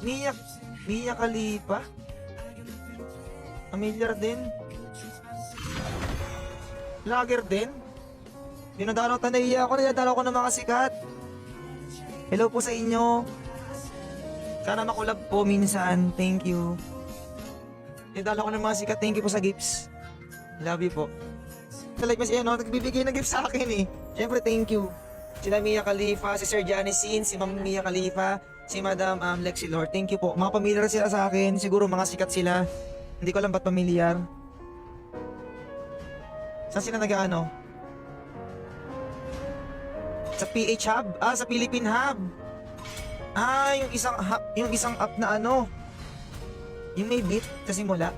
Mia, Mia Khalifa. Familiar din. Lager din. Dinadalaw tanay ako, dinadalaw ko ng mga sikat. Hello po sa inyo. Sana makulab po minsan. Thank you. Dinadalaw ko ng mga sikat. Thank you po sa gifts. Love you po. Sa live mas ano, nagbibigay ng gift sa akin eh. Siyempre, thank you. Sila Mia Khalifa, si Sir Janice, si Ma'am Mia Khalifa, si Madam Lexi Lord. Thank you po. Mga pamilyar sila sa akin. Siguro mga sikat sila. Hindi ko alam ba't pamilyar. Saan sila nag-ano? Sa PH Hub? Ah, sa Philippine Hub. Ah, yung isang app na ano. Yung may beat sa simula.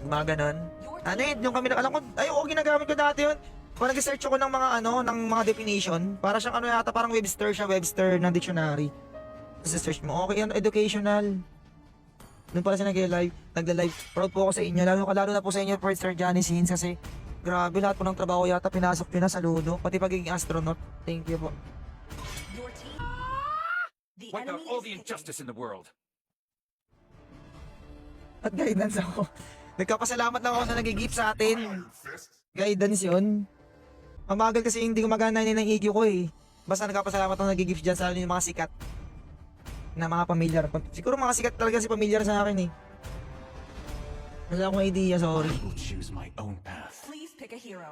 Mga ganon. Ano yun, yung kami alam ko, ay oo, ginagamit ko dati yun. Kung nag-search ako ng mga ano, ng mga definition, para siyang ano yata, parang Webster siya, Webster ng dictionary. Tapos search mo, okay, ano, educational. Doon pala siya nagla-live. Proud po ako sa inyo, lalo na po sa inyo, First Sir Janice Hines, kasi grabe, lahat po ng trabaho yata, pinasok nyo na, saludo. Pati pagiging astronaut, thank you po. Wipe out all the injustice in the world. At guidance ako. Nagkapasalamat lang ako na nag-gift sa atin. Guidance yun. Mamagal kasi hindi gumagana yun ng EQ ko eh. Basta nagkapasalamat ako nag-gift dyan sa yung mga sikat. Na mga pamilyar. Siguro mga sikat talaga si pamilyar sa akin eh. Wala akong idea, sorry. I will choose my own path. Please pick a hero.